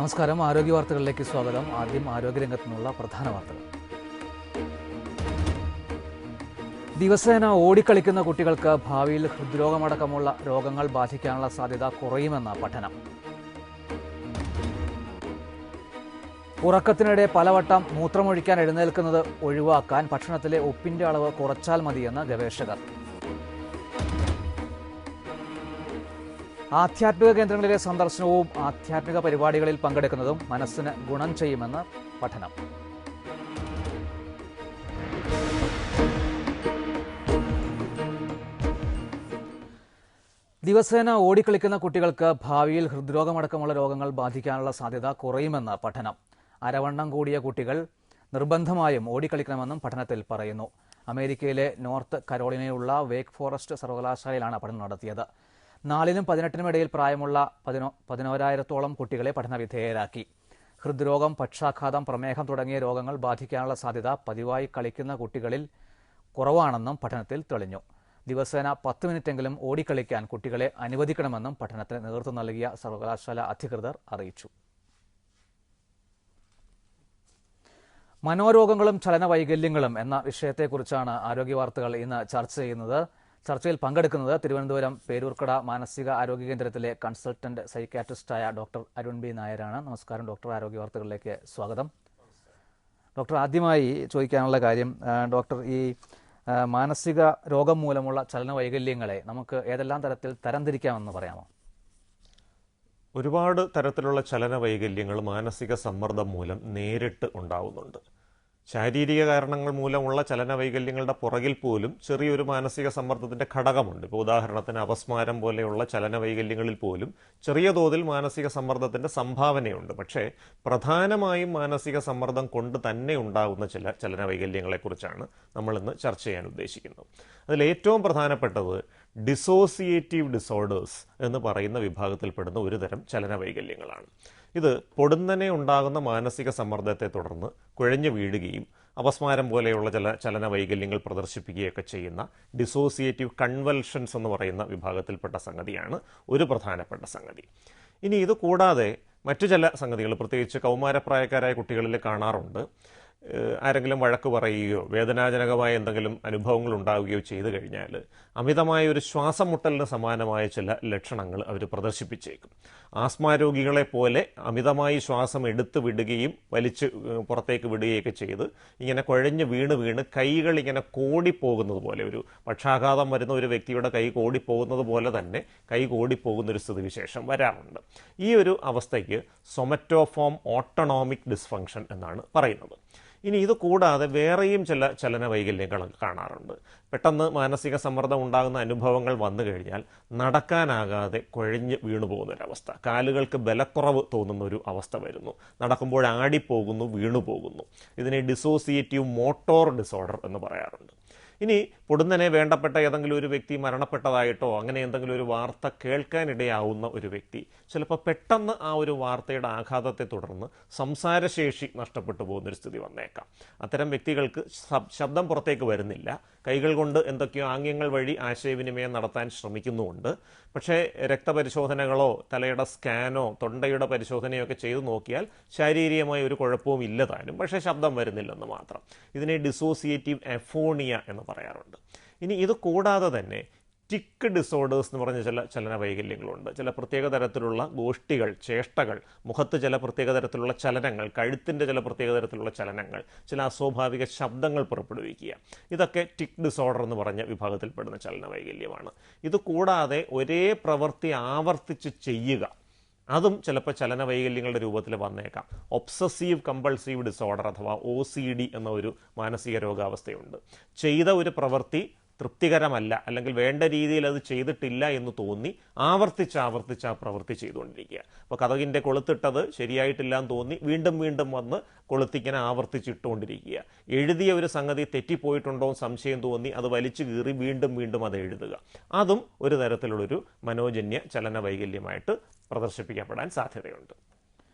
നമസ്കാരം. ആരോഗ്യ വാർത്തകളിലേക്ക് സ്വാഗതം. ആദ്യം ആരോഗ്യരംഗത്തു നിന്നുള്ള പ്രധാന വാർത്തകൾ. ദിവസേന ഓടിക്കളിക്കുന്ന കുട്ടികൾക്ക് ഭാവിയിൽ ഹൃദ്രോഗമടക്കമുള്ള രോഗങ്ങൾ ബാധിക്കാനുള്ള സാധ്യത കുറയുമെന്ന പഠനം. ഉറക്കത്തിനിടെ പലവട്ടം മൂത്രമൊഴിക്കാൻ എഴുന്നേൽക്കുന്നത് ഒഴിവാക്കാൻ ഭക്ഷണത്തിലെ ഉപ്പിന്റെ അളവ് കുറച്ചാൽ മതിയെന്ന് ഗവേഷകർ. ആധ്യാത്മിക കേന്ദ്രങ്ങളിലെ സന്ദർശനവും ആധ്യാത്മിക പരിപാടികളിൽ പങ്കെടുക്കുന്നതും മനസ്സിന് ഗുണം ചെയ്യുമെന്ന് പഠനം. ദിവസേന ഓടിക്കളിക്കുന്ന കുട്ടികൾക്ക് ഭാവിയിൽ ഹൃദ്രോഗമടക്കമുള്ള രോഗങ്ങൾ ബാധിക്കാനുള്ള സാധ്യത കുറയുമെന്ന് പഠനം. അരവണ്ണം കൂടിയ കുട്ടികൾ നിർബന്ധമായും ഓടിക്കളിക്കണമെന്നും പഠനത്തിൽ പറയുന്നു. അമേരിക്കയിലെ നോർത്ത് കരോളിനയിലുള്ള വേക്ക് ഫോറസ്റ്റ് സർവകലാശാലയിലാണ് പഠനം നടത്തിയത്. 4-നും 18-നും ഇടയിൽ പ്രായമുള്ള 11,000-ഓളം കുട്ടികളെ പഠനവിധേയരാക്കി. ഹൃദ്രോഗം, പക്ഷാഘാതം, പ്രമേഹം തുടങ്ങിയ രോഗങ്ങൾ ബാധിക്കാനുള്ള സാധ്യത പതിവായി കളിക്കുന്ന കുട്ടികളിൽ കുറവാണെന്നും പഠനത്തിൽ തെളിഞ്ഞു. ദിവസേന 10 മിനിറ്റെങ്കിലും ഓടിക്കളിക്കാൻ കുട്ടികളെ അനുവദിക്കണമെന്നും പഠനത്തിന് നേതൃത്വം നൽകിയ സർവകലാശാല അധികൃതർ അറിയിച്ചു. മനോരോഗങ്ങളും ചലനവൈകല്യങ്ങളും എന്ന വിഷയത്തെക്കുറിച്ചാണ് ആരോഗ്യ വാർത്തകൾ ഇന്ന് ചർച്ച ചെയ്യുന്നത്. ചർച്ചയിൽ പങ്കെടുക്കുന്നത് തിരുവനന്തപുരം പേരൂർക്കട മാനസിക ആരോഗ്യ കേന്ദ്രത്തിലെ കൺസൾട്ടന്റ് സൈക്യാട്രിസ്റ്റായ ഡോക്ടർ അരുൺ ബി നായരാണ്. നമസ്കാരം ഡോക്ടർ. ആരോഗ്യ വാർത്തകളിലേക്ക് സ്വാഗതം. ഡോക്ടർ, ആദ്യമായി ചോദിക്കാനുള്ള കാര്യം, ഡോക്ടർ, ഈ മാനസിക രോഗം മൂലമുള്ള ചലനവൈകല്യങ്ങളെ നമുക്ക് ഏതെല്ലാം തരത്തിൽ തരംതിരിക്കാമെന്ന് പറയാമോ? ഒരുപാട് തരത്തിലുള്ള ചലനവൈകല്യങ്ങൾ മാനസിക സമ്മർദ്ദം മൂലം നേരിട്ട് ഉണ്ടാവുന്നുണ്ട്. ശാരീരിക കാരണങ്ങൾ മൂലമുള്ള ചലനവൈകല്യങ്ങളുടെ പുറകിൽ പോലും ചെറിയൊരു മാനസിക സമ്മർദ്ദത്തിന്റെ ഘടകമുണ്ട്. ഇപ്പോൾ ഉദാഹരണത്തിന് അപസ്മാരം പോലെയുള്ള ചലനവൈകല്യങ്ങളിൽ പോലും ചെറിയ തോതിൽ മാനസിക സമ്മർദ്ദത്തിന്റെ സംഭാവനയുണ്ട്. പക്ഷേ പ്രധാനമായും മാനസിക സമ്മർദ്ദം കൊണ്ട് തന്നെ ഉണ്ടാകുന്ന ചില ചലനവൈകല്യങ്ങളെക്കുറിച്ചാണ് നമ്മൾ ഇന്ന് ചർച്ച ചെയ്യാൻ ഉദ്ദേശിക്കുന്നത്. അതിൽ ഏറ്റവും പ്രധാനപ്പെട്ടത് ഡിസോസിയേറ്റീവ് ഡിസോർഡേഴ്സ് എന്ന് പറയുന്ന വിഭാഗത്തിൽപ്പെടുന്ന ഒരു തരം ചലനവൈകല്യങ്ങളാണ്. ഇത് പൊടുന്നനെ ഉണ്ടാകുന്ന മാനസിക സമ്മർദ്ദത്തെ തുടർന്ന് കുഴഞ്ഞു വീഴുകയും അപസ്മാരം പോലെയുള്ള ചലനവൈകല്യങ്ങൾ പ്രദർശിപ്പിക്കുകയൊക്കെ ചെയ്യുന്ന ഡിസോസിയേറ്റീവ് കൺവൽഷൻസ് എന്ന് പറയുന്ന വിഭാഗത്തിൽപ്പെട്ട സംഗതിയാണ് ഒരു പ്രധാനപ്പെട്ട സംഗതി. ഇനി ഇത് കൂടാതെ മറ്റു ചില സംഗതികൾ പ്രത്യേകിച്ച് കൗമാരപ്രായക്കാരായ കുട്ടികളിൽ കാണാറുണ്ട്. ആരെങ്കിലും വഴക്ക് പറയുകയോ വേദനാജനകമായ എന്തെങ്കിലും അനുഭവങ്ങൾ ഉണ്ടാവുകയോ ചെയ്തു കഴിഞ്ഞാൽ അമിതമായ ഒരു ശ്വാസം മുട്ടലിന് സമാനമായ ചില ലക്ഷണങ്ങൾ അവർ പ്രദർശിപ്പിച്ചേക്കും. ആസ്മാരോഗികളെ പോലെ അമിതമായി ശ്വാസം എടുത്ത് വിടുകയും വലിച്ച് പുറത്തേക്ക് വിടുകയൊക്കെ ചെയ്ത് ഇങ്ങനെ കുഴഞ്ഞ് വീണ് കൈകൾ ഇങ്ങനെ കോടിപ്പോകുന്നത് പോലെ, ഒരു പക്ഷാഘാതം വരുന്ന ഒരു വ്യക്തിയുടെ കൈ കോടിപ്പോകുന്നത് പോലെ തന്നെ കൈ കോടിപ്പോകുന്നൊരു സ്ഥിതിവിശേഷം വരാറുണ്ട്. ഈ ഒരു അവസ്ഥയ്ക്ക് സൊമറ്റോഫോം ഓട്ടോണോമിക് ഡിസ്ഫങ്ഷൻ എന്നാണ് പറയുന്നത്. ഇനി ഇത് കൂടാതെ വേറെയും ചില ചലനവൈകല്യങ്ങൾ കാണാറുണ്ട്. പെട്ടെന്ന് മാനസിക സമ്മർദ്ദം ഉണ്ടാകുന്ന അനുഭവങ്ങൾ വന്നു കഴിഞ്ഞാൽ നടക്കാനാകാതെ കുഴഞ്ഞ് വീണു പോകുന്നൊരവസ്ഥ, കാലുകൾക്ക് ബലക്കുറവ് തോന്നുന്ന ഒരു അവസ്ഥ വരുന്നു, നടക്കുമ്പോൾ ആടിപ്പോകുന്നു, വീണുപോകുന്നു. ഇതിനെ ഡിസോസിയേറ്റീവ് മോട്ടോർ ഡിസോർഡർ എന്ന് പറയാറുണ്ട്. ഇനി പൊടുന്നനെ വേണ്ടപ്പെട്ട ഏതെങ്കിലും ഒരു വ്യക്തി മരണപ്പെട്ടതായിട്ടോ അങ്ങനെ എന്തെങ്കിലും ഒരു വാർത്ത കേൾക്കാനിടയാവുന്ന ഒരു വ്യക്തി ചിലപ്പോൾ പെട്ടെന്ന് ആ ഒരു വാർത്തയുടെ ആഘാതത്തെ തുടർന്ന് സംസാരശേഷി നഷ്ടപ്പെട്ടു പോകുന്നൊരു സ്ഥിതി വന്നേക്കാം. അത്തരം വ്യക്തികൾക്ക് ശബ്ദം പുറത്തേക്ക് വരുന്നില്ല, കൈകൾ കൊണ്ട് എന്തൊക്കെയോ ആംഗ്യങ്ങൾ വഴി ആശയവിനിമയം നടത്താൻ ശ്രമിക്കുന്നുമുണ്ട്. പക്ഷേ രക്തപരിശോധനകളോ തലയുടെ സ്കാനോ തൊണ്ടയുടെ പരിശോധനയോ ഒക്കെ ചെയ്തു നോക്കിയാൽ ശാരീരികമായ ഒരു കുഴപ്പവും ഇല്ല താനും, പക്ഷേ ശബ്ദം വരുന്നില്ലെന്ന് മാത്രം. ഇതിനെ ഡിസോസിയേറ്റീവ് എഫോണിയ എന്ന് പറയാറുണ്ട്. ഇനി ഇത് കൂടാതെ തന്നെ ടിക്ക് ഡിസോർഡേഴ്സ് എന്ന് പറഞ്ഞ ചില ചലനവൈകല്യങ്ങളുണ്ട്. ചില പ്രത്യേക തരത്തിലുള്ള ഗോഷ്ഠികൾ, ചേഷ്ടകൾ, മുഖത്ത് ചില പ്രത്യേക തരത്തിലുള്ള ചലനങ്ങൾ, കഴുത്തിൻ്റെ ചില പ്രത്യേക തരത്തിലുള്ള ചലനങ്ങൾ, ചില അസ്വാഭാവിക ശബ്ദങ്ങൾ പുറപ്പെടുവിക്കുക, ഇതൊക്കെ ടിക്ക് ഡിസോർഡർ എന്ന് പറഞ്ഞ വിഭാഗത്തിൽപ്പെടുന്ന ചലനവൈകല്യമാണ്. ഇത് കൂടാതെ ഒരേ പ്രവൃത്തി ആവർത്തിച്ച് ചെയ്യുക, അതും ചിലപ്പോൾ ചലനവൈകല്യങ്ങളുടെ രൂപത്തിൽ വന്നേക്കാം. ഒബ്സസീവ് കമ്പൾസീവ് ഡിസോർഡർ അഥവാ OCD എന്ന ഒരു മാനസിക രോഗാവസ്ഥയുണ്ട്. ചെയ്ത ഒരു പ്രവൃത്തി തൃപ്തികരമല്ല അല്ലെങ്കിൽ വേണ്ട രീതിയിൽ അത് ചെയ്തിട്ടില്ല എന്ന് തോന്നി ആവർത്തിച്ച് ആ പ്രവൃത്തി ചെയ്തുകൊണ്ടിരിക്കുക. അപ്പോൾ കതകിൻ്റെ കൊളുത്തിട്ടത് ശരിയായിട്ടില്ല എന്ന് തോന്നി വീണ്ടും വന്ന് കൊളുത്തിങ്ങനെ ആവർത്തിച്ചിട്ടുകൊണ്ടിരിക്കുക. എഴുതിയ ഒരു സംഗതി തെറ്റിപ്പോയിട്ടുണ്ടോ എന്ന് സംശയം തോന്നി അത് വലിച്ചു കീറി വീണ്ടും അത് എഴുതുക. അതും ഒരു തരത്തിലുള്ളൊരു മനോജന്യ ചലനവൈകല്യമായിട്ട് പ്രദർശിപ്പിക്കപ്പെടാൻ സാധ്യതയുണ്ട്.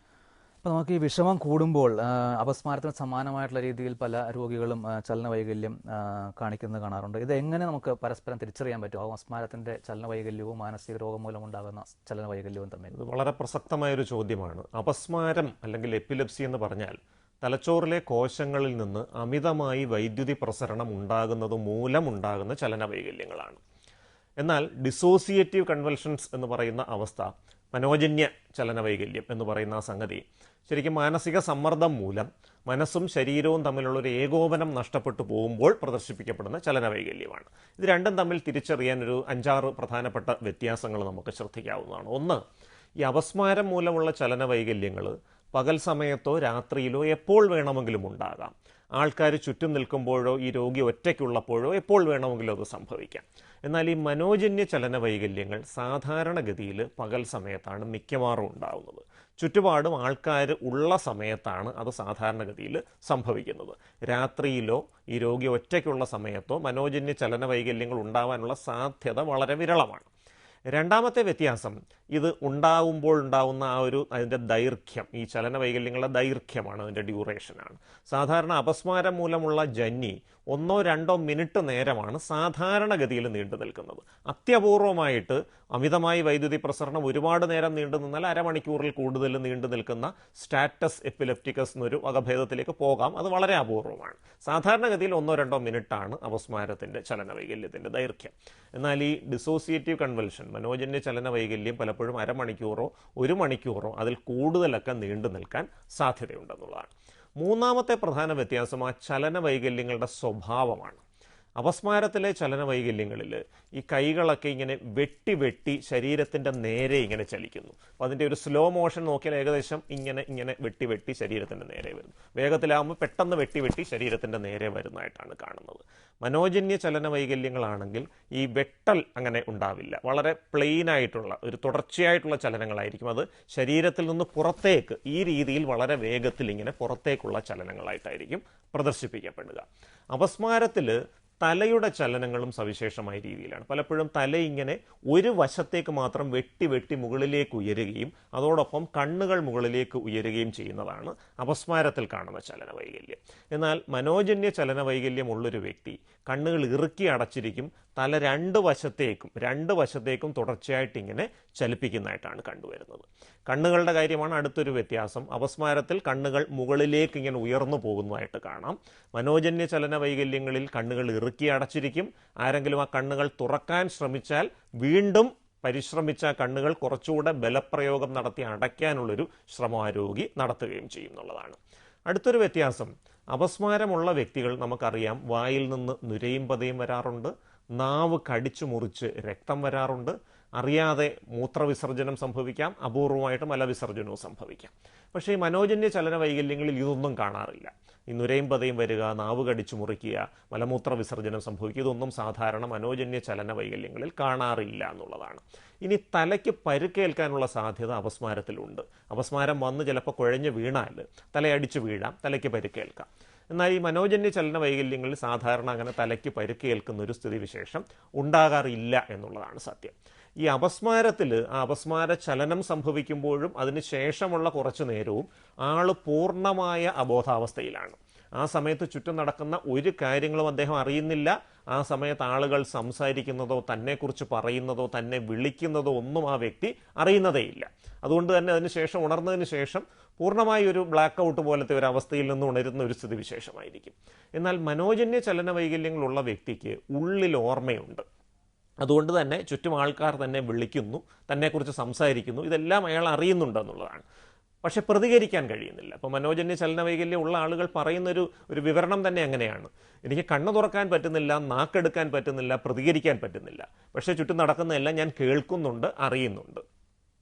അപ്പോൾ നമുക്ക് ഈ വിഷമം കൂടുമ്പോൾ അപസ്മാരത്തിന് സമാനമായിട്ടുള്ള രീതിയിൽ പല രോഗികളും ചലനവൈകല്യം കാണിക്കുന്നത് കാണാറുണ്ട്. ഇത് എങ്ങനെ നമുക്ക് പരസ്പരം തിരിച്ചറിയാൻ പറ്റും? അപസ്മാരത്തിൻ്റെ ചലനവൈകല്യവും മാനസിക രോഗം മൂലമുണ്ടാകുന്ന ചലനവൈകല്യവും തമ്മിൽ? ഇത് വളരെ പ്രസക്തമായൊരു ചോദ്യമാണ്. അപസ്മാരം അല്ലെങ്കിൽ എപ്പിലെപ്സി എന്ന് പറഞ്ഞാൽ തലച്ചോറിലെ കോശങ്ങളിൽ നിന്ന് അമിതമായി വൈദ്യുതി പ്രസരണം ഉണ്ടാകുന്നത് മൂലമുണ്ടാകുന്ന ചലനവൈകല്യങ്ങളാണ്. എന്നാൽ ഡിസോസിയേറ്റീവ് കൺവൾഷൻസ് എന്ന് പറയുന്ന അവസ്ഥ, മനോജന്യ ചലനവൈകല്യം എന്ന് പറയുന്ന ആ സംഗതി ശരിക്കും മാനസിക സമ്മർദ്ദം മൂലം മനസ്സും ശരീരവും തമ്മിലുള്ള ഒരു ഏകോപനം നഷ്ടപ്പെട്ടു പോകുമ്പോൾ പ്രദർശിപ്പിക്കപ്പെടുന്ന ചലനവൈകല്യമാണ്. ഇത് രണ്ടും തമ്മിൽ തിരിച്ചറിയാൻ ഒരു 5-6 പ്രധാനപ്പെട്ട വ്യത്യാസങ്ങൾ നമുക്ക് ശ്രദ്ധിക്കാവുന്നതാണ്. ഒന്ന്, ഈ അപസ്മാരം മൂലമുള്ള ചലനവൈകല്യങ്ങൾ പകൽ സമയത്തോ രാത്രിയിലോ എപ്പോൾ വേണമെങ്കിലും ഉണ്ടാകാം. ആൾക്കാർ ചുറ്റും നിൽക്കുമ്പോഴോ ഈ രോഗി ഒറ്റയ്ക്കുള്ളപ്പോഴോ എപ്പോൾ വേണമെങ്കിലും അത് സംഭവിക്കാം. എന്നാൽ ഈ മനോജന്യ ചലനവൈകല്യങ്ങൾ സാധാരണഗതിയിൽ പകൽ സമയത്താണ് മിക്കവാറും ഉണ്ടാകുന്നത്. ചുറ്റുപാടും ആൾക്കാർ ഉള്ള സമയത്താണ് അത് സാധാരണഗതിയിൽ സംഭവിക്കുന്നത്. രാത്രിയിലോ ഈ രോഗി ഒറ്റയ്ക്കുള്ള സമയത്തോ മനോജന്യ ചലനവൈകല്യങ്ങൾ ഉണ്ടാവാനുള്ള സാധ്യത വളരെ വിരളമാണ്. രണ്ടാമത്തെ വ്യത്യാസം, ഇത് ഉണ്ടാകുമ്പോൾ ഉണ്ടാകുന്ന അതിൻ്റെ ദൈർഘ്യം, ഈ ചലനവൈകല്യങ്ങളുടെ ദൈർഘ്യമാണ്, അതിൻ്റെ ഡ്യൂറേഷനാണ്. സാധാരണ അപസ്മാരം മൂലമുള്ള ജന്നി 1-2 മിനിറ്റ് നേരമാണ് സാധാരണഗതിയിൽ നീണ്ടു നിൽക്കുന്നത്. അത്യപൂർവമായിട്ട് അമിതമായി വൈദ്യുതി പ്രസരണം ഒരുപാട് നേരം നീണ്ടു നിന്നാൽ അരമണിക്കൂറിൽ കൂടുതൽ നീണ്ടു നിൽക്കുന്ന സ്റ്റാറ്റസ് എപ്പിലെപ്റ്റിക്കസ് എന്നൊരു വകഭേദത്തിലേക്ക് പോകാം. അത് വളരെ അപൂർവമാണ്. സാധാരണഗതിയിൽ 1-2 മിനിറ്റാണ് അപസ്മാരത്തിൻ്റെ ചലനവൈകല്യത്തിൻ്റെ ദൈർഘ്യം. എന്നാൽ ഈ ഡിസോസിയേറ്റീവ് കൺവൾഷൻ, മനോജന്യ ചലനവൈകല്യം പലപ്പോഴും അരമണിക്കൂറോ 1 മണിക്കൂറോ അതിൽ കൂടുതലൊക്കെ നീണ്ടു നിൽക്കാൻ സാധ്യതയുണ്ടെന്നുള്ളതാണ്. മൂന്നാമത്തെ പ്രധാന വ്യത്യാസം ആ ചലനവൈകല്യങ്ങളുടെ സ്വഭാവമാണ്. അപസ്മാരത്തിലെ ചലനവൈകല്യങ്ങളിൽ ഈ കൈകളൊക്കെ ഇങ്ങനെ വെട്ടി വെട്ടി ശരീരത്തിൻ്റെ നേരെ ഇങ്ങനെ ചലിക്കുന്നു. അപ്പോൾ അതിൻ്റെ ഒരു സ്ലോ മോഷൻ നോക്കിയാൽ ഏകദേശം ഇങ്ങനെ വെട്ടി വെട്ടി ശരീരത്തിൻ്റെ നേരെ വരുന്നു. വേഗത്തിലാകുമ്പോൾ പെട്ടെന്ന് വെട്ടി വെട്ടി ശരീരത്തിൻ്റെ നേരെ വരുന്നതായിട്ടാണ് കാണുന്നത്. മനോജന്യ ചലനവൈകല്യങ്ങളാണെങ്കിൽ ഈ വെട്ടൽ അങ്ങനെ ഉണ്ടാവില്ല. വളരെ പ്ലെയിനായിട്ടുള്ള ഒരു തുടർച്ചയായിട്ടുള്ള ചലനങ്ങളായിരിക്കും. അത് ശരീരത്തിൽ നിന്ന് പുറത്തേക്ക് ഈ രീതിയിൽ വളരെ വേഗത്തിൽ ഇങ്ങനെ പുറത്തേക്കുള്ള ചലനങ്ങളായിട്ടായിരിക്കും പ്രദർശിപ്പിക്കപ്പെടുക. അപസ്മാരത്തിൽ തലയുടെ ചലനങ്ങളും സവിശേഷമായ രീതിയിലാണ്. പലപ്പോഴും തല ഇങ്ങനെ ഒരു വശത്തേക്ക് മാത്രം വെട്ടി വെട്ടി മുകളിലേക്ക് ഉയരുകയും അതോടൊപ്പം കണ്ണുകൾ മുകളിലേക്ക് ഉയരുകയും ചെയ്യുന്നതാണ് അപസ്മാരത്തിൽ കാണുന്ന ചലനവൈകല്യം. എന്നാൽ മനോജന്യ ചലനവൈകല്യമുള്ളൊരു വ്യക്തി കണ്ണുകൾ ഇറുക്കി അടച്ചിരിക്കും, തല രണ്ട് വശത്തേക്കും തുടർച്ചയായിട്ട് ഇങ്ങനെ ചലിപ്പിക്കുന്നതായിട്ടാണ് കണ്ടുവരുന്നത്. കണ്ണുകളുടെ കാര്യമാണ് അടുത്തൊരു വ്യത്യാസം. അപസ്മാരത്തിൽ കണ്ണുകൾ മുകളിലേക്ക് ഇങ്ങനെ ഉയർന്നു പോകുന്നതായിട്ട് കാണാം. മനോജന്യ ചലനവൈകല്യങ്ങളിൽ കണ്ണുകൾ ഇറുക്കി അടച്ചിരിക്കും. ആരെങ്കിലും ആ കണ്ണുകൾ തുറക്കാൻ ശ്രമിച്ചാൽ വീണ്ടും പരിശ്രമിച്ച കണ്ണുകൾ കുറച്ചുകൂടെ ബലപ്രയോഗം നടത്തി അടയ്ക്കാനുള്ളൊരു ശ്രമം ആ രോഗി നടത്തുകയും ചെയ്യുന്നുള്ളതാണ്. അടുത്തൊരു വ്യത്യാസം, അപസ്മാരമുള്ള വ്യക്തികൾ നമുക്കറിയാം വായിൽ നിന്ന് നുരയും പതയും വരാറുണ്ട്, നാവ് കടിച്ചു മുറിച്ച് രക്തം വരാറുണ്ട്, അറിയാതെ മൂത്രവിസർജനം സംഭവിക്കാം, അപൂർവമായിട്ട് മലവിസർജനവും സംഭവിക്കാം. പക്ഷേ ഈ മനോജന്യ ചലനവൈകല്യങ്ങളിൽ ഇതൊന്നും കാണാറില്ല. ഈ നുരയും പതയും വരിക, നാവ് കടിച്ചു മുറിക്കുക, മലമൂത്ര വിസർജനം സംഭവിക്കുക, ഇതൊന്നും സാധാരണ മനോജന്യ ചലനവൈകല്യങ്ങളിൽ കാണാറില്ല എന്നുള്ളതാണ്. ഇനി തലയ്ക്ക് പരുക്കേൽക്കാനുള്ള സാധ്യത അപസ്മാരത്തിലുണ്ട്. അപസ്മാരം വന്ന് ചിലപ്പോൾ കുഴഞ്ഞ് വീണാൽ തലയടിച്ചു വീഴാം, തലയ്ക്ക് പരുക്കേൽക്കാം. എന്നാൽ ഈ മനോജന്യ ചലനവൈകല്യങ്ങളിൽ സാധാരണ അങ്ങനെ തലയ്ക്ക് പരുക്കേൽക്കുന്ന ഒരു സ്ഥിതിവിശേഷം ഉണ്ടാകാറില്ല എന്നുള്ളതാണ് സത്യം. ഈ അപസ്മാരത്തിൽ ആ അപസ്മാര ചലനം സംഭവിക്കുമ്പോഴും അതിന് ശേഷമുള്ള കുറച്ചു നേരവും ആൾ പൂർണ്ണമായ അബോധാവസ്ഥയിലാണ്. ആ സമയത്ത് ചുറ്റും നടക്കുന്ന ഒരു കാര്യങ്ങളും അദ്ദേഹം അറിയുന്നില്ല. ആ സമയത്ത് ആളുകൾ സംസാരിക്കുന്നതോ തന്നെക്കുറിച്ച് പറയുന്നതോ തന്നെ വിളിക്കുന്നതോ ഒന്നും ആ വ്യക്തി അറിയുന്നതേയില്ല. അതുകൊണ്ട് തന്നെ അതിനുശേഷം ഉണർന്നതിന് ശേഷം പൂർണ്ണമായി ഒരു ബ്ലാക്ക് ഔട്ട് പോലത്തെ ഒരു അവസ്ഥയിൽ നിന്ന് ഉണരുന്ന ഒരു സ്ഥിതിവിശേഷമായിരിക്കും. എന്നാൽ മനോജന്യ ചലനവൈകല്യങ്ങളുള്ള വ്യക്തിക്ക് ഉള്ളിൽ ഓർമ്മയുണ്ട്. അതുകൊണ്ട് തന്നെ ചുറ്റും ആൾക്കാർ തന്നെ വിളിക്കുന്നു, തന്നെക്കുറിച്ച് സംസാരിക്കുന്നു, ഇതെല്ലാം അയാൾ അറിയുന്നുണ്ടെന്നുള്ളതാണ്. പക്ഷെ പ്രതികരിക്കാൻ കഴിയുന്നില്ല. അപ്പോൾ മനോജന്യ ചലനവൈകല്യം ഉള്ള ആളുകൾ പറയുന്നൊരു വിവരണം തന്നെ അങ്ങനെയാണ്: എനിക്ക് കണ്ണ് തുറക്കാൻ പറ്റുന്നില്ല, നാക്കെടുക്കാൻ പറ്റുന്നില്ല, പ്രതികരിക്കാൻ പറ്റുന്നില്ല, പക്ഷേ ചുറ്റും നടക്കുന്നതെല്ലാം ഞാൻ കേൾക്കുന്നുണ്ട്, അറിയുന്നുണ്ട്.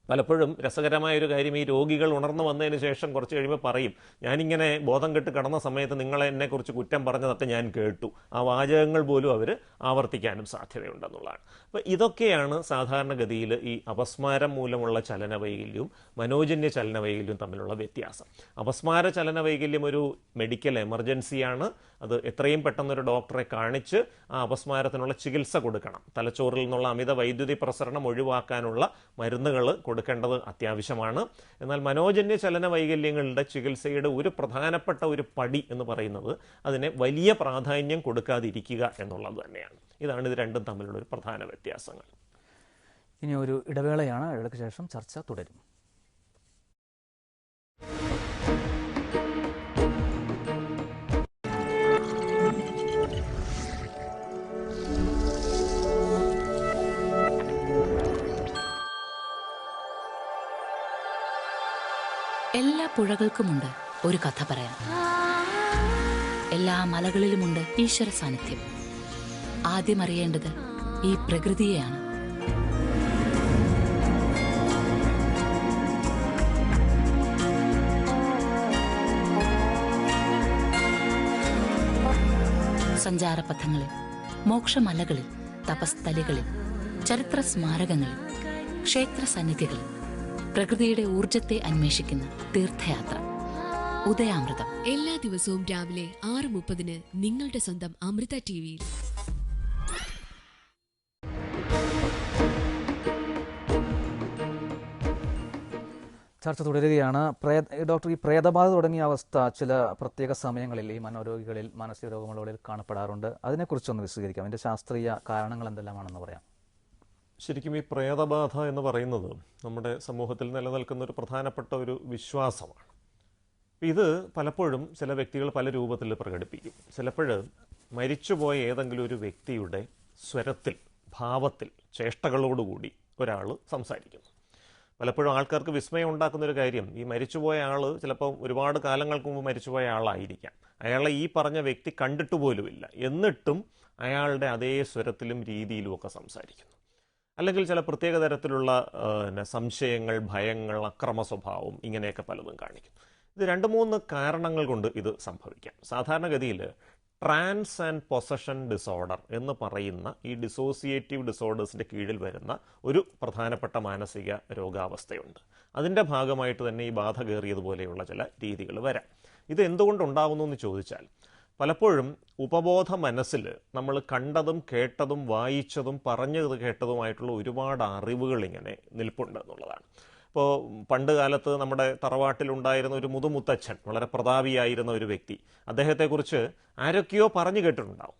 പലപ്പോഴും രസകരമായൊരു കാര്യം, ഈ രോഗികൾ ഉണർന്നു വന്നതിന് ശേഷം കുറച്ച് കഴിയുമ്പോൾ പറയും, ഞാനിങ്ങനെ ബോധം കെട്ട് കിടന്ന സമയത്ത് നിങ്ങളെന്നെക്കുറിച്ച് കുറ്റം പറഞ്ഞതൊക്കെ ഞാൻ കേട്ടു. ആ വാചകങ്ങൾ പോലും അവർ ആവർത്തിക്കാനും സാധ്യതയുണ്ടെന്നുള്ളതാണ്. അപ്പോൾ ഇതൊക്കെയാണ് സാധാരണഗതിയിൽ ഈ അപസ്മാരം മൂലമുള്ള ചലനവൈകല്യവും മനോജന്യ ചലനവൈകല്യവും തമ്മിലുള്ള വ്യത്യാസം. അപസ്മാര ചലനവൈകല്യം ഒരു മെഡിക്കൽ എമർജൻസിയാണ്. അത് എത്രയും പെട്ടെന്നൊരു ഡോക്ടറെ കാണിച്ച് ആ അപസ്മാരത്തിനുള്ള ചികിത്സ കൊടുക്കണം. തലച്ചോറിൽ നിന്നുള്ള അമിത വൈദ്യുതി പ്രസരണം ഒഴിവാക്കാനുള്ള മരുന്നുകൾ കൊടുക്കേണ്ടത് അത്യാവശ്യമാണ്. എന്നാൽ മനോജന്യ ചലന വൈകല്യങ്ങളുടെ ചികിത്സയുടെ ഒരു പ്രധാനപ്പെട്ട ഒരു പടി എന്ന് പറയുന്നത് അതിനെ വലിയ പ്രാധാന്യം കൊടുക്കാതിരിക്കുക എന്നുള്ളത് തന്നെയാണ്. ഇതാണ് ഇത് രണ്ടും തമ്മിലുള്ള ഒരു പ്രധാന വ്യത്യാസങ്ങൾ. ഇനി ഒരു ഇടവേളയാണ്. ഇടവേളയ്ക്ക് ശേഷം ചർച്ച തുടരും. എല്ലാ പുഴകൾക്കുമുണ്ട് ഒരു കഥ പറയാൻ. എല്ലാ മലകളിലുമുണ്ട് ഈശ്വര സാന്നിധ്യം. ആദ്യം അറിയേണ്ടത് ഈ പ്രകൃതിയെയാണ്. സഞ്ചാരപഥങ്ങളിൽ, മോക്ഷമലകളിൽ, തപസ്ഥലികളിൽ, ചരിത്ര സ്മാരകങ്ങളിൽ, ക്ഷേത്ര സന്നിധികളിൽ പ്രകൃതിയുടെ ഊർജത്തെ അന്വേഷിക്കുന്ന തീർത്ഥയാത്ര ഉദയാമൃതം. എല്ലാ ദിവസവും രാവിലെ 6:30 നിങ്ങളുടെ സ്വന്തം അമൃത ടിവിയിൽ. ചർച്ച തുടരുകയാണ്. ഡോക്ടർ, ഈ പ്രേതബാധ തുടങ്ങിയ അവസ്ഥ ചില പ്രത്യേക സമയങ്ങളിൽ ഈ മനോരോഗികളിൽ, മാനസിക രോഗമുള്ളവരിൽ കാണപ്പെടാറുണ്ട്. അതിനെക്കുറിച്ചൊന്ന് വിശദീകരിക്കാം. അതിൻ്റെ ശാസ്ത്രീയ കാരണങ്ങൾ എന്തെല്ലാമാണെന്ന് പറയാം. ശരിക്കും ഈ പ്രേതബാധ എന്ന് പറയുന്നത് നമ്മുടെ സമൂഹത്തിൽ നിലനിൽക്കുന്ന ഒരു പ്രധാനപ്പെട്ട ഒരു വിശ്വാസമാണ്. ഇത് പലപ്പോഴും ചില വ്യക്തികൾ പല രൂപത്തിൽ പ്രകടിപ്പിക്കും. ചിലപ്പോൾ മരിച്ചുപോയ ഏതെങ്കിലും ഒരു വ്യക്തിയുടെ സ്വരത്തിൽ, ഭാവത്തിൽ, ചേഷ്ടകളോടുകൂടി ഒരാൾ സംസാരിക്കുന്നു. പലപ്പോഴും ആൾക്കാർക്ക് വിസ്മയം ഉണ്ടാക്കുന്നൊരു കാര്യം, ഈ മരിച്ചുപോയ ആൾ ചിലപ്പോൾ ഒരുപാട് കാലങ്ങൾക്ക് മുമ്പ് മരിച്ചുപോയ ആളായിരിക്കാം. അയാളെ ഈ പറഞ്ഞ വ്യക്തി കണ്ടിട്ട് പോലുമില്ല, എന്നിട്ടും അയാളുടെ അതേ സ്വരത്തിലും രീതിയിലുമൊക്കെ സംസാരിക്കുന്നു. അല്ലെങ്കിൽ ചില പ്രത്യേക തരത്തിലുള്ള സംശയങ്ങൾ, ഭയങ്ങൾ, അക്രമ സ്വഭാവം, ഇങ്ങനെയൊക്കെ പലതും കാണിക്കും. ഇത് 2-3 കാരണങ്ങൾ കൊണ്ട് ഇത് സംഭവിക്കാം. സാധാരണഗതിയിൽ ട്രാൻസ് ആൻഡ് പൊസഷൻ ഡിസോർഡർ എന്ന് പറയുന്ന ഈ ഡിസോസിയേറ്റീവ് ഡിസോർഡേഴ്സിൻ്റെ കീഴിൽ വരുന്ന ഒരു പ്രധാനപ്പെട്ട മാനസിക രോഗാവസ്ഥയുണ്ട്. അതിൻ്റെ ഭാഗമായിട്ട് തന്നെ ഈ ബാധ കയറിയതുപോലെയുള്ള ചില രീതികൾ വരാം. ഇത് എന്തുകൊണ്ടുണ്ടാകുന്നു എന്ന് ചോദിച്ചാൽ, പലപ്പോഴും ഉപബോധ മനസ്സിൽ നമ്മൾ കണ്ടതും കേട്ടതും വായിച്ചതും പറഞ്ഞത് കേട്ടതുമായിട്ടുള്ള ഒരുപാട് അറിവുകൾ ഇങ്ങനെ നിൽപ്പുണ്ട് എന്നുള്ളതാണ്. ഇപ്പോൾ പണ്ട് കാലത്ത് നമ്മുടെ തറവാട്ടിലുണ്ടായിരുന്ന ഒരു മുതുമുത്തച്ഛൻ, വളരെ പ്രതാപിയായിരുന്ന ഒരു വ്യക്തി, അദ്ദേഹത്തെക്കുറിച്ച് ആരൊക്കെയോ പറഞ്ഞു കേട്ടിട്ടുണ്ടാവും.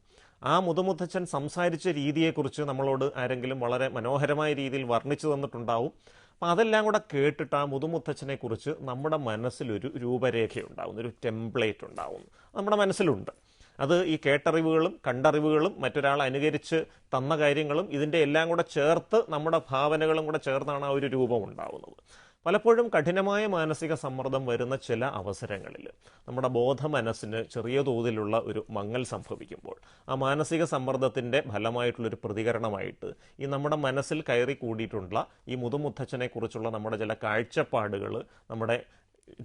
ആ മുതുമുത്തച്ഛൻ സംസാരിച്ച രീതിയെക്കുറിച്ച് നമ്മളോട് ആരെങ്കിലും വളരെ മനോഹരമായ രീതിയിൽ വർണ്ണിച്ചു തന്നിട്ടുണ്ടാവും. അപ്പം അതെല്ലാം കൂടെ കേട്ടിട്ട് ആ മുതുമുത്തച്ഛനെക്കുറിച്ച് നമ്മുടെ മനസ്സിലൊരു രൂപരേഖയുണ്ടാവുന്നു, ഒരു ടെംപ്ലേറ്റ് ഉണ്ടാവുന്നു, നമ്മുടെ മനസ്സിലുണ്ട്. അത് ഈ കേട്ടറിവുകളും കണ്ടറിവുകളും മറ്റൊരാൾ അനുകരിച്ച് തന്ന കാര്യങ്ങളും ഇതിൻ്റെ എല്ലാം കൂടെ ചേർത്ത് നമ്മുടെ ഭാവനകളും കൂടെ ചേർത്താണ് ആ ഒരു രൂപം ഉണ്ടാവുന്നത്. പലപ്പോഴും കഠിനമായ മാനസിക സമ്മർദ്ദം വരുന്ന ചില അവസരങ്ങളിൽ നമ്മുടെ ബോധ മനസ്സിന് ചെറിയ തോതിലുള്ള ഒരു മങ്ങൽ സംഭവിക്കുമ്പോൾ ആ മാനസിക സമ്മർദ്ദത്തിൻ്റെ ഫലമായിട്ടുള്ളൊരു പ്രതികരണമായിട്ട് ഈ നമ്മുടെ മനസ്സിൽ കയറി കൂടിയിട്ടുള്ള ഈ മുതുമുത്തച്ഛനെ കുറിച്ചുള്ള നമ്മുടെ ചില കാഴ്ചപ്പാടുകൾ നമ്മുടെ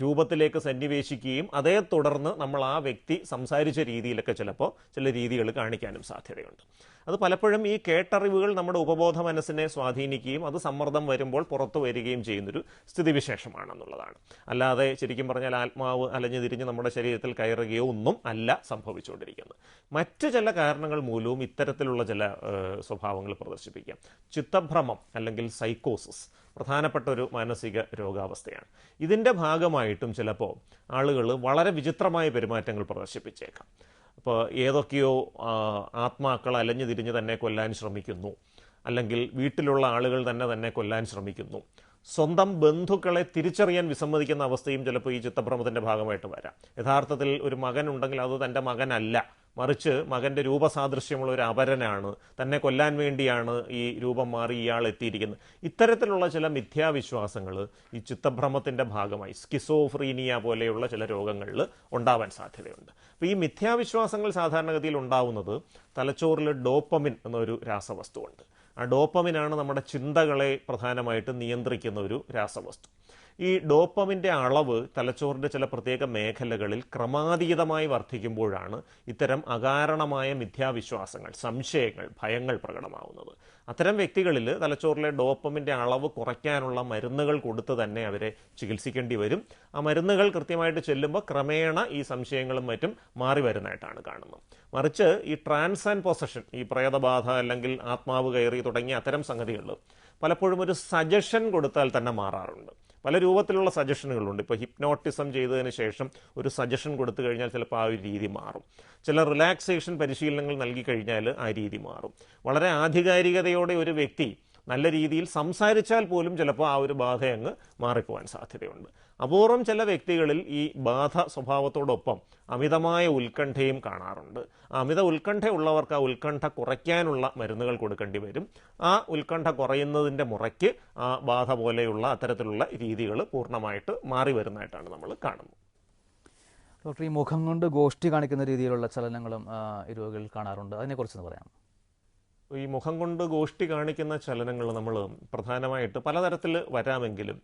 രൂപത്തിലേക്ക് സന്നിവേശിക്കുകയും അതേ തുടർന്ന് നമ്മൾ ആ വ്യക്തി സംസാരിച്ച രീതിയിലൊക്കെ ചിലപ്പോൾ ചില രീതികൾ കാണിക്കാനും സാധ്യതയുണ്ട്. അത് പലപ്പോഴും ഈ കേട്ടറിവുകൾ നമ്മുടെ ഉപബോധ മനസ്സിനെ സ്വാധീനിക്കുകയും അത് സമ്മർദ്ദം വരുമ്പോൾ പുറത്തു വരികയും ചെയ്യുന്നൊരു സ്ഥിതിവിശേഷമാണെന്നുള്ളതാണ്. അല്ലാതെ ശരിക്കും പറഞ്ഞാൽ ആത്മാവ് അലഞ്ഞു തിരിഞ്ഞ് നമ്മുടെ ശരീരത്തിൽ കയറുകയോ ഒന്നും അല്ല സംഭവിച്ചുകൊണ്ടിരിക്കുന്നത്. മറ്റ് ചില കാരണങ്ങൾ മൂലവും ഇത്തരത്തിലുള്ള ചില സ്വഭാവങ്ങൾ പ്രദർശിപ്പിക്കാം. ചിത്തഭ്രമം അല്ലെങ്കിൽ സൈക്കോസിസ് പ്രധാനപ്പെട്ട ഒരു മാനസിക രോഗാവസ്ഥയാണ്. ഇതിൻ്റെ ഭാഗമായിട്ടും ചിലപ്പോൾ ആളുകൾ വളരെ വിചിത്രമായ പെരുമാറ്റങ്ങൾ പ്രദർശിപ്പിച്ചേക്കാം. അപ്പോൾ ഏതൊക്കെയോ ആത്മാക്കൾ അലഞ്ഞു തിരിഞ്ഞ് തന്നെ കൊല്ലാൻ ശ്രമിക്കുന്നു, അല്ലെങ്കിൽ വീട്ടിലുള്ള ആളുകൾ തന്നെ കൊല്ലാൻ ശ്രമിക്കുന്നു. സ്വന്തം ബന്ധുക്കളെ തിരിച്ചറിയാൻ വിസമ്മതിക്കുന്ന അവസ്ഥയും ചിലപ്പോൾ ഈ ചിത്തഭ്രമത്തിൻ്റെ ഭാഗമായിട്ട് വരാം. യഥാർത്ഥത്തിൽ ഒരു മകൻ ഉണ്ടെങ്കിൽ അത് തൻ്റെ മകനല്ല, മറിച്ച് മകൻ്റെ രൂപസാദൃശ്യമുള്ള ഒരു അപരനാണ്, തന്നെ കൊല്ലാൻ വേണ്ടിയാണ് ഈ രൂപം മാറി ഇയാൾ എത്തിയിരിക്കുന്നത്. ഇത്തരത്തിലുള്ള ചില മിഥ്യാവിശ്വാസങ്ങൾ ഈ ചിത്തഭ്രമത്തിൻ്റെ ഭാഗമായി സ്കിസോഫ്രീനിയ പോലെയുള്ള ചില രോഗങ്ങളിൽ ഉണ്ടാവാൻ സാധ്യതയുണ്ട്. അപ്പോൾ ഈ മിഥ്യാവിശ്വാസങ്ങൾ സാധാരണഗതിയിൽ ഉണ്ടാവുന്നത് തലച്ചോറിൽ ഡോപ്പമിൻ എന്നൊരു രാസവസ്തുവുണ്ട്. ആ ഡോപ്പമിനാണ് നമ്മുടെ ചിന്തകളെ പ്രധാനമായിട്ട് നിയന്ത്രിക്കുന്ന ഒരു രാസവസ്തു. ഈ ഡോപ്പമിൻ്റെ അളവ് തലച്ചോറിൻ്റെ ചില പ്രത്യേക മേഖലകളിൽ ക്രമാതീതമായി വർദ്ധിക്കുമ്പോഴാണ് ഇത്തരം അകാരണമായ മിഥ്യാവിശ്വാസങ്ങൾ, സംശയങ്ങൾ, ഭയങ്ങൾ പ്രകടമാവുന്നത്. അത്തരം വ്യക്തികളിൽ തലച്ചോറിലെ ഡോപ്പമിൻ്റെ അളവ് കുറയ്ക്കാനുള്ള മരുന്നുകൾ കൊടുത്ത് തന്നെ അവരെ ചികിത്സിക്കേണ്ടി വരും. ആ മരുന്നുകൾ കൃത്യമായിട്ട് ചെല്ലുമ്പോൾ ക്രമേണ ഈ സംശയങ്ങളും മറ്റും മാറി വരുന്നതായിട്ടാണ് കാണുന്നത്. മറിച്ച് ഈ ട്രാൻസ് ആൻഡ് പൊസഷൻ, ഈ പ്രേതബാധ അല്ലെങ്കിൽ ആത്മാവ് കയറി തുടങ്ങിയ അത്തരം സംഗതികൾ പലപ്പോഴും ഒരു സജഷൻ കൊടുത്താൽ തന്നെ മാറാറുണ്ട്. പല രൂപത്തിലുള്ള സജഷനുകളുണ്ട്. ഇപ്പോൾ ഹിപ്നോട്ടിസം ചെയ്തതിന് ശേഷം ഒരു സജഷൻ കൊടുത്തു കഴിഞ്ഞാൽ ചിലപ്പോൾ ആ ഒരു രീതി മാറും. ചില റിലാക്സേഷൻ പരിശീലനങ്ങൾ നൽകി കഴിഞ്ഞാൽ ആ രീതി മാറും. വളരെ ആധികാരികതയോടെ ഒരു വ്യക്തി നല്ല രീതിയിൽ സംസാരിച്ചാൽ പോലും ചിലപ്പോൾ ആ ഒരു ബാധ അങ്ങ് മാറിപ്പോവാൻ സാധ്യതയുണ്ട്. അപൂർവം ചില വ്യക്തികളിൽ ഈ ബാധ സ്വഭാവത്തോടൊപ്പം അമിതമായ ഉത്കണ്ഠയും കാണാറുണ്ട്. ആ അമിത ഉത്കണ്ഠയുള്ളവർക്ക് ആ ഉത്കണ്ഠ കുറയ്ക്കാനുള്ള മരുന്നുകൾ കൊടുക്കേണ്ടി വരും. ആ ഉത്കണ്ഠ കുറയുന്നതിൻ്റെ മുറയ്ക്ക് ആ ബാധ പോലെയുള്ള അത്തരത്തിലുള്ള രീതികൾ പൂർണ്ണമായിട്ട് മാറി വരുന്നതായിട്ടാണ് നമ്മൾ കാണുന്നത്. ഡോക്ടർ, ഈ മുഖം കൊണ്ട് ഗോഷ്ഠി കാണിക്കുന്ന രീതിയിലുള്ള ചലനങ്ങളും ഈ രോഗികൾ കാണാറുണ്ട്. അതിനെക്കുറിച്ചൊന്ന് പറയാം. ഈ മുഖം കൊണ്ട് ഗോഷ്ഠി കാണിക്കുന്ന ചലനങ്ങൾ നമ്മൾ പ്രധാനമായിട്ട് പലതരത്തിൽ വരാമെങ്കിലും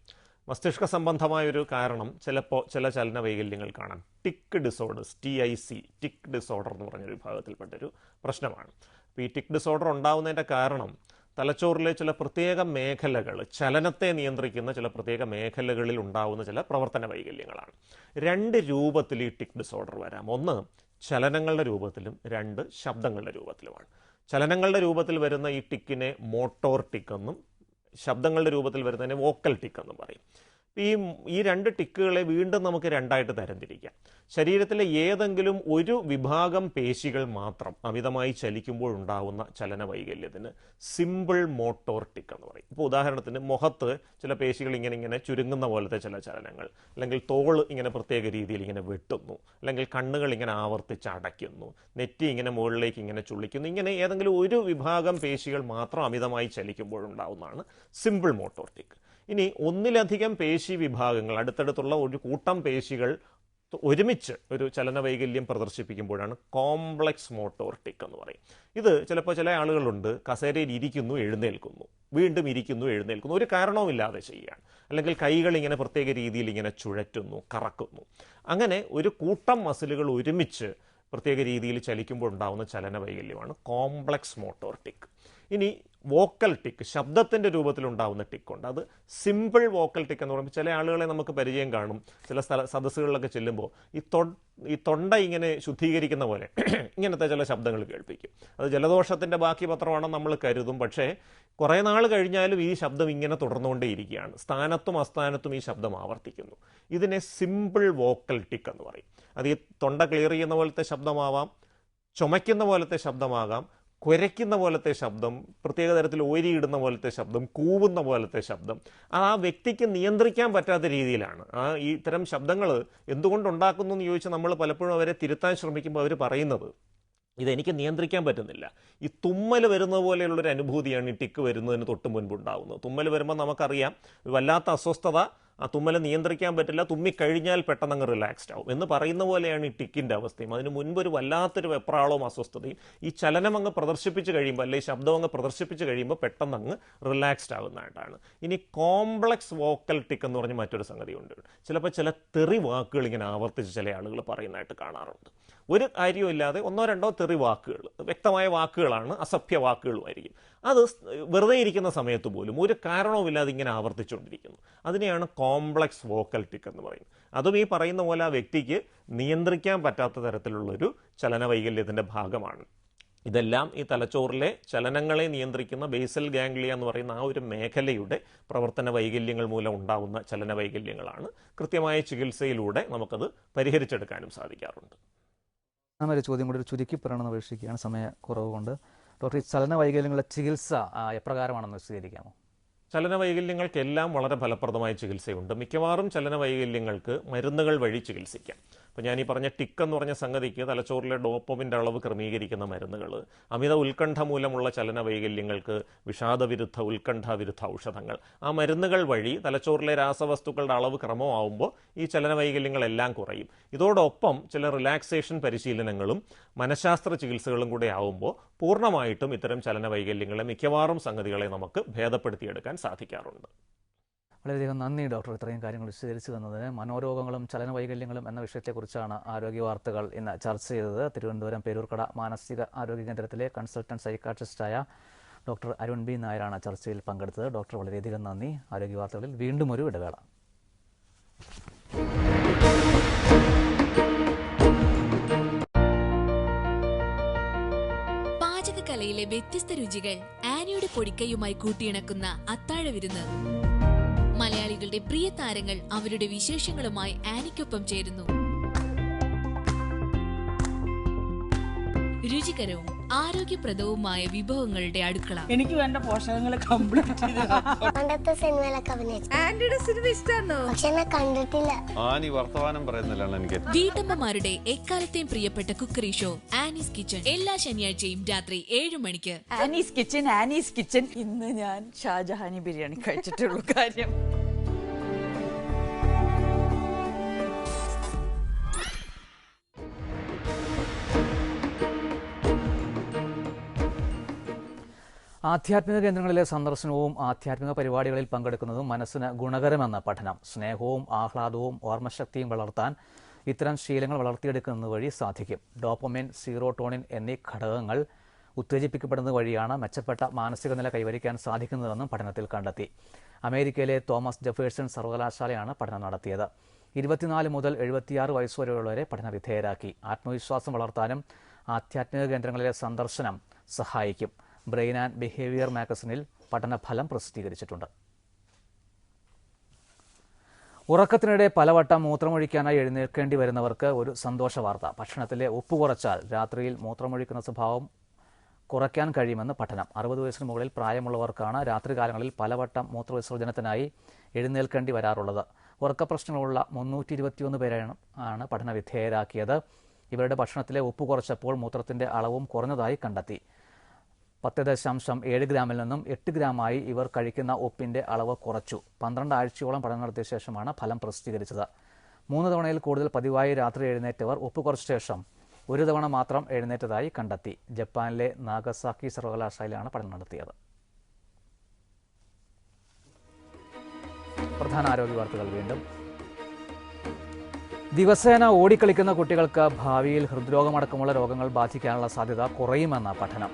മസ്തിഷ്ക സംബന്ധമായൊരു കാരണം ചിലപ്പോൾ ചില ചലന വൈകല്യങ്ങൾ കാണാം. Tick disorders, TIC, tick disorder എന്ന് പറഞ്ഞൊരു വിഭാഗത്തിൽപ്പെട്ടൊരു പ്രശ്നമാണ്. അപ്പോൾ ഈ ടിക്ക് ഡിസോർഡർ ഉണ്ടാകുന്നതിൻ്റെ കാരണം തലച്ചോറിലെ ചില പ്രത്യേക മേഖലകൾ, ചലനത്തെ നിയന്ത്രിക്കുന്ന ചില പ്രത്യേക മേഖലകളിൽ ഉണ്ടാകുന്ന ചില പ്രവർത്തന വൈകല്യങ്ങളാണ്. 2 രൂപത്തിൽ ഈ ടിക്ക് ഡിസോർഡർ വരാം. ഒന്ന് ചലനങ്ങളുടെ രൂപത്തിലും, 2 ശബ്ദങ്ങളുടെ രൂപത്തിലുമാണ്. ചലനങ്ങളുടെ രൂപത്തിൽ വരുന്ന ഈ ടിക്കിനെ മോട്ടോർ ടിക്ക് എന്നും ശബ്ദങ്ങളുടെ രൂപത്തിൽ വരുന്നതിനെ വോക്കൽ ടിക്ക് എന്നും പറയും. ഈ 2 ടിക്കുകളെ വീണ്ടും നമുക്ക് 2ആയിട്ട് തരംതിരിക്കാം. ശരീരത്തിലെ ഏതെങ്കിലും ഒരു വിഭാഗം പേശികൾ മാത്രം അമിതമായി ചലിക്കുമ്പോൾ ഉണ്ടാകുന്ന ചലന വൈകല്യത്തിന് സിമ്പിൾ മോട്ടോർ ടിക്ക് എന്ന് പറയും. ഇപ്പോൾ ഉദാഹരണത്തിന് മുഖത്ത് ചില പേശികൾ ഇങ്ങനെ ചുരുങ്ങുന്ന പോലത്തെ ചില ചലനങ്ങൾ, അല്ലെങ്കിൽ തോള് ഇങ്ങനെ പ്രത്യേക രീതിയിൽ ഇങ്ങനെ വെട്ടുന്നു, അല്ലെങ്കിൽ കണ്ണുകൾ ഇങ്ങനെ ആവർത്തിച്ച് അടയ്ക്കുന്നു, നെറ്റി ഇങ്ങനെ മുകളിലേക്ക് ഇങ്ങനെ ചുള്ളിക്കുന്നു, ഇങ്ങനെ ഏതെങ്കിലും ഒരു വിഭാഗം പേശികൾ മാത്രം അമിതമായി ചലിക്കുമ്പോഴുണ്ടാവുന്നതാണ് സിമ്പിൾ മോട്ടോർ ടിക്ക്. ഇനി ഒന്നിലധികം പേശി വിഭാഗങ്ങൾ, അടുത്തടുത്തുള്ള ഒരു കൂട്ടം പേശികൾ ഒരുമിച്ച് ഒരു ചലന വൈകല്യം പ്രദർശിപ്പിക്കുമ്പോഴാണ് കോംപ്ലക്സ് മോട്ടോർ ടിക്ക് എന്ന് പറയും. ഇത് ചിലപ്പോൾ ചില ആളുകളുണ്ട്, കസേരയിൽ ഇരിക്കുന്നു, എഴുന്നേൽക്കുന്നു, വീണ്ടും ഇരിക്കുന്നു, എഴുന്നേൽക്കുന്നു, ഒരു കാരണവുമില്ലാതെ ചെയ്യുകയാണ്. അല്ലെങ്കിൽ കൈകൾ ഇങ്ങനെ പ്രത്യേക രീതിയിൽ ഇങ്ങനെ ചുഴറ്റുന്നു, കറക്കുന്നു. അങ്ങനെ ഒരു കൂട്ടം മസിലുകൾ ഒരുമിച്ച് പ്രത്യേക രീതിയിൽ ചലിക്കുമ്പോൾ ഉണ്ടാകുന്ന ചലന വൈകല്യമാണ് കോംപ്ലക്സ് മോട്ടോർ ടിക്ക്. ഇനി വോക്കൽ ടിക്ക്, ശബ്ദത്തിൻ്റെ രൂപത്തിലുണ്ടാകുന്ന ടിക്കുണ്ട്. അത് സിമ്പിൾ വോക്കൽ ടിക്ക് എന്ന് പറയുമ്പോൾ ചില ആളുകളെ നമുക്ക് പരിചയം കാണും. ചില സദസ്സുകളിലൊക്കെ ചെല്ലുമ്പോൾ ഈ തൊണ്ട ഇങ്ങനെ ശുദ്ധീകരിക്കുന്ന പോലെ ഇങ്ങനത്തെ ചില ശബ്ദങ്ങൾ കേൾപ്പിക്കും. അത് ജലദോഷത്തിൻ്റെ ബാക്കി പത്രമാണെന്ന് നമ്മൾ കരുതും. പക്ഷേ കുറേ നാൾ കഴിഞ്ഞാലും ഈ ശബ്ദം ഇങ്ങനെ തുടർന്നുകൊണ്ടേയിരിക്കുകയാണ്. സ്ഥാനത്തും അസ്ഥാനത്തും ഈ ശബ്ദം ആവർത്തിക്കുന്നു. ഇതിനെ സിമ്പിൾ വോക്കൽ ടിക്ക് എന്ന് പറയും. അത് ഈ തൊണ്ട ക്ലിയർ ചെയ്യുന്ന പോലത്തെ ശബ്ദമാവാം, ചുമയ്ക്കുന്ന പോലത്തെ ശബ്ദമാകാം, കുരയ്ക്കുന്ന പോലത്തെ ശബ്ദം, പ്രത്യേക തരത്തിൽ ഓരിയിടുന്ന പോലത്തെ ശബ്ദം, കൂവുന്ന പോലത്തെ ശബ്ദം. ആ വ്യക്തിക്ക് നിയന്ത്രിക്കാൻ പറ്റാത്ത രീതിയിലാണ് ഈ ഇത്തരം ശബ്ദങ്ങൾ എന്തുകൊണ്ടുണ്ടാക്കുന്നു എന്ന് ചോദിച്ചാൽ നമ്മൾ പലപ്പോഴും അവരെ തിരുത്താൻ ശ്രമിക്കുമ്പോൾ അവർ പറയുന്നത് ഇതെനിക്ക് നിയന്ത്രിക്കാൻ പറ്റുന്നില്ല. ഈ തുമ്മൽ വരുന്ന പോലെയുള്ളൊരു അനുഭൂതിയാണ് ഈ ടിക്ക് വരുന്നതിന് തൊട്ട് മുൻപുണ്ടാകുന്നത്. തുമ്മൽ വരുമ്പോൾ നമുക്കറിയാം വല്ലാത്ത അസ്വസ്ഥത, ആ തുമ്മൽ നിയന്ത്രിക്കാൻ പറ്റില്ല, തുമ്മിക്കഴിഞ്ഞാൽ പെട്ടെന്ന് അങ്ങ് റിലാക്സ്ഡ് ആവും എന്ന് പറയുന്ന പോലെയാണ് ഈ ടിക്കിൻ്റെ അവസ്ഥയും. അതിന് മുൻപ് ഒരു വല്ലാത്തൊരു വെപ്രാളവും അസ്വസ്ഥതയും ഈ ചലനം അങ്ങ് പ്രദർശിപ്പിച്ച് കഴിയുമ്പോൾ, അല്ലെങ്കിൽ ശബ്ദം അങ്ങ് പ്രദർശിപ്പിച്ച് കഴിയുമ്പോൾ പെട്ടെന്ന് അങ്ങ് റിലാക്സ്ഡ് ആകുന്നതായിട്ടാണ്. ഇനി കോംപ്ലക്സ് വോക്കൽ ടിക്ക് എന്ന് പറഞ്ഞ് മറ്റൊരു സംഗതിയുണ്ട്. ചിലപ്പോൾ ചില തെറി വാക്കുകൾ ഇങ്ങനെ ആവർത്തിച്ച് ചില ആളുകൾ പറയുന്നതായിട്ട് കാണാറുണ്ട്. ഒരു കാര്യമില്ലാതെ 1-2 തെറി വാക്കുകൾ, വ്യക്തമായ വാക്കുകളാണ്, അസഭ്യ വാക്കുകളുമായിരിക്കും. അത് വെറുതെ ഇരിക്കുന്ന സമയത്ത് പോലും ഒരു കാരണവുമില്ലാതെ ഇങ്ങനെ ആവർത്തിച്ചുകൊണ്ടിരിക്കുന്നു. അതിനെയാണ് കോംപ്ലക്സ് വോക്കൽ ടിക്ക് എന്ന് പറയുന്നത്. അതും ഈ പറയുന്ന പോലെ ആ വ്യക്തിക്ക് നിയന്ത്രിക്കാൻ പറ്റാത്ത തരത്തിലുള്ളൊരു ചലന വൈകല്യത്തിൻ്റെ ഭാഗമാണ്. ഇതെല്ലാം ഈ തലച്ചോറിലെ ചലനങ്ങളെ നിയന്ത്രിക്കുന്ന ബേസൽ ഗാംഗ്ലിയ എന്ന് പറയുന്ന ആ ഒരു മേഖലയുടെ പ്രവർത്തന വൈകല്യങ്ങൾ മൂലം ഉണ്ടാകുന്ന ചലന വൈകല്യങ്ങളാണ്. കൃത്യമായ ചികിത്സയിലൂടെ നമുക്കത് പരിഹരിച്ചെടുക്കാനും സാധിക്കാറുണ്ട്. ഒരു ചോദ്യം കൂടി ചുരുക്കി പറയണമെന്ന് അപേക്ഷിക്കുകയാണ്, സമയക്കുറവ് കൊണ്ട്. ഡോക്ടർ, ഈ ചലന വൈകല്യങ്ങളുടെ ചികിത്സ എപ്രകാരമാണെന്ന് വിശദീകരിക്കാമോ? ചലന വൈകല്യങ്ങൾക്കെല്ലാം വളരെ ഫലപ്രദമായ ചികിത്സയുണ്ട്. മിക്കവാറും ചലന വൈകല്യങ്ങൾക്ക് മരുന്നുകൾ വഴി ചികിത്സിക്കാം. അപ്പോൾ ഞാൻ ഈ പറഞ്ഞ ടിക്ക് എന്ന് പറഞ്ഞ സംഗതിക്ക് തലച്ചോറിലെ ഡോപ്പമിൻ്റെ അളവ് ക്രമീകരിക്കുന്ന മരുന്നുകൾ, അമിത ഉത്കണ്ഠ മൂലമുള്ള ചലന വൈകല്യങ്ങൾക്ക് വിഷാദവിരുദ്ധ, ഉത്കണ്ഠാവിരുദ്ധ ഔഷധങ്ങൾ, ആ മരുന്നുകൾ വഴി തലച്ചോറിലെ രാസവസ്തുക്കളുടെ അളവ് ക്രമമാവുമ്പോൾ ഈ ചലന വൈകല്യങ്ങളെല്ലാം കുറയും. ഇതോടൊപ്പം ചില റിലാക്സേഷൻ പരിശീലനങ്ങളും മനഃശാസ്ത്ര ചികിത്സകളും കൂടെ ആവുമ്പോൾ പൂർണ്ണമായിട്ടും ഇത്തരം ചലന വൈകല്യങ്ങളെ, മിക്കവാറും സംഗതികളെ നമുക്ക് ഭേദപ്പെടുത്തിയെടുക്കാൻ സാധിക്കാറുണ്ട്. വളരെയധികം നന്ദി ഡോക്ടർ, ഇത്രയും കാര്യങ്ങൾ വിശദീകരിച്ചു തന്നതിന്. മനോരോഗങ്ങളും ചലനവൈകല്യങ്ങളും എന്ന വിഷയത്തെക്കുറിച്ചാണ് ആരോഗ്യ വാർത്തകൾ ഇന്ന് ചർച്ച ചെയ്തത്. തിരുവനന്തപുരം പേരൂർക്കട മാനസിക ആരോഗ്യ കേന്ദ്രത്തിലെ കൺസൾട്ടന്റ് സൈക്കാട്രിസ്റ്റായ ഡോക്ടർ അരുൺ ബി നായരാണ് ചർച്ചയിൽ പങ്കെടുത്തത്. ഡോക്ടർ വളരെയധികം നന്ദി. ആരോഗ്യ വാർത്തകളിൽ വീണ്ടും ഒരു ഇടവേള. പാചകകലയിലെ വ്യത്യസ്ത രുചികൾ ആനിയുടെ പൊടിക്കൈയുമായി കൂട്ടിയിണക്കുന്ന അത്താഴ വിരുന്ന്. മലയാളികളുടെ പ്രിയ താരങ്ങൾ അവരുടെ വിശേഷങ്ങളുമായി ആനിക്കൊപ്പം ചേരുന്നു. രുചികരവും ആരോഗ്യപ്രദവുമായ വിഭവങ്ങളുടെ അടുക്കള. എനിക്ക് വേണ്ട പോഷകങ്ങൾ കംപ്ലീറ്റ് പണ്ടത്തെ സിനിമയിലൊക്കെ അഭിനയിച്ചു. ആന്റിയുടെ സിനിമ ഇഷ്ടമാണോ? പക്ഷെ എന്നെ കണ്ടിട്ടില്ല. ആനി വർത്തമാനം പറയുന്നില്ലാണ് എനിക്ക്. വീട്ടമ്മമാരുടെ എക്കാലത്തെയും പ്രിയപ്പെട്ട കുക്കറി ഷോ ആനീസ് കിച്ചൺ എല്ലാ ശനിയാഴ്ചയും രാത്രി 7 മണിക്ക്. Annie's kitchen. ഇന്ന് ഞാൻ ഷാജഹാനി ബിരിയാണി കഴിച്ചിട്ടുള്ളൂ കാര്യം. ആധ്യാത്മിക കേന്ദ്രങ്ങളിലെ സന്ദർശനവും ആധ്യാത്മിക പരിപാടികളിൽ പങ്കെടുക്കുന്നതും മനസ്സിന് ഗുണകരമെന്ന പഠനം. സ്നേഹവും ആഹ്ലാദവും ഓർമ്മശക്തിയും വളർത്താൻ ഇത്തരം ശീലങ്ങൾ വളർത്തിയെടുക്കുന്നത് വഴി സാധിക്കും. ഡോപ്പമിൻ, സീറോട്ടോണിൻ എന്നീ ഘടകങ്ങൾ ഉത്തേജിപ്പിക്കപ്പെടുന്നത് വഴിയാണ് മെച്ചപ്പെട്ട മാനസിക നില കൈവരിക്കാൻ സാധിക്കുന്നതെന്നും പഠനത്തിൽ കണ്ടെത്തി. അമേരിക്കയിലെ തോമസ് ജെഫേഴ്സൺ സർവകലാശാലയാണ് പഠനം നടത്തിയത്. 24 മുതൽ 76 വയസ്സുവരെയുള്ളവരെ പഠനവിധേയരാക്കി. ആത്മവിശ്വാസം വളർത്താനും ആധ്യാത്മിക കേന്ദ്രങ്ങളിലെ സന്ദർശനം സഹായിക്കും. ബ്രെയിൻ ആൻഡ് ബിഹേവിയർ മാഗസിനിൽ പഠനഫലം പ്രസിദ്ധീകരിച്ചിട്ടുണ്ട്. ഉറക്കത്തിനിടെ പലവട്ടം മൂത്രമൊഴിക്കാനായി എഴുന്നേൽക്കേണ്ടി വരുന്നവർക്ക് ഒരു സന്തോഷ വാർത്ത. ഭക്ഷണത്തിലെ ഉപ്പ് കുറച്ചാൽ രാത്രിയിൽ മൂത്രമൊഴിക്കുന്ന സ്വഭാവം കുറയ്ക്കാൻ കഴിയുമെന്ന് പഠനം. 60 വയസ്സിന് മുകളിൽ പ്രായമുള്ളവർക്കാണ് രാത്രികാലങ്ങളിൽ പലവട്ടം മൂത്രവിസർജനത്തിനായി എഴുന്നേൽക്കേണ്ടി വരാറുള്ളത്. ഉറക്കപ്രശ്നങ്ങളുള്ള 321 പേരാണ് പഠനവിധേയരാക്കിയത്. ഇവരുടെ ഭക്ഷണത്തിലെ ഉപ്പ് കുറച്ചപ്പോൾ മൂത്രത്തിന്റെ അളവും കുറഞ്ഞതായി കണ്ടെത്തി. 10.7 ഗ്രാമിൽ നിന്നും 8 ഗ്രാമായി ഇവർ കഴിക്കുന്ന ഉപ്പിന്റെ അളവ് കുറച്ചു. 12 ആഴ്ചയോളം പഠനം നടത്തിയ ശേഷമാണ് ഫലം പ്രസിദ്ധീകരിച്ചത്. 3 തവണയിൽ കൂടുതൽ പതിവായി രാത്രി എഴുന്നേറ്റവർ ഉപ്പ് കുറച്ച ശേഷം 1 തവണ മാത്രം എഴുന്നേറ്റതായി കണ്ടെത്തി. ജപ്പാനിലെ നാഗസാക്കി സർവകലാശാലയിലാണ് പഠനം നടത്തിയത്. പ്രധാന ആരോഗ്യ വാർത്തകൾ വീണ്ടും. ദിവസേന ഓടിക്കളിക്കുന്ന കുട്ടികൾക്ക് ഭാവിയിൽ ഹൃദ്രോഗമടക്കമുള്ള രോഗങ്ങൾ ബാധിക്കാനുള്ള സാധ്യത കുറയുമെന്ന പഠനം.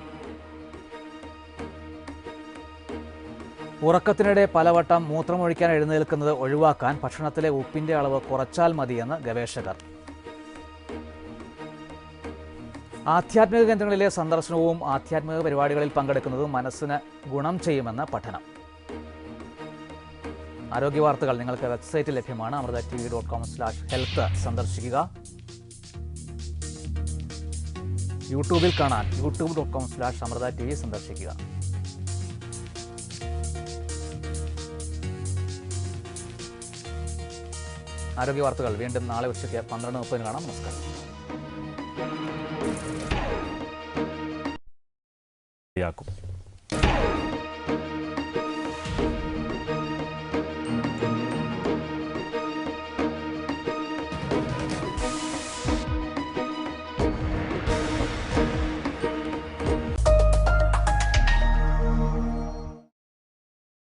ഉറക്കത്തിനിടെ പലവട്ടം മൂത്രമൊഴിക്കാൻ എഴുന്നേൽക്കുന്നത് ഒഴിവാക്കാൻ ഭക്ഷണത്തിലെ ഉപ്പിന്റെ അളവ് കുറച്ചാൽ മതിയെന്ന് ഗവേഷകർ. ആധ്യാത്മിക കേന്ദ്രങ്ങളിലെ സന്ദർശനവും ആധ്യാത്മിക പരിപാടികളിൽ പങ്കെടുക്കുന്നതും മനസ്സിന് ഗുണം ചെയ്യുമെന്ന് പഠനം. ആരോഗ്യ വാർത്തകൾ നിങ്ങൾക്ക് വെബ്സൈറ്റിൽ ലഭ്യമാണ്. amritatv.com/health സന്ദർശിക്കുക. യൂട്യൂബിൽ കാണാൻ youtube.com/amritatv സന്ദർശിക്കുക. ആരോഗ്യ വാർത്തകൾ വീണ്ടും നാളെ ഉച്ചയ്ക്ക് 12:30 കാണാം. നമസ്കാരം.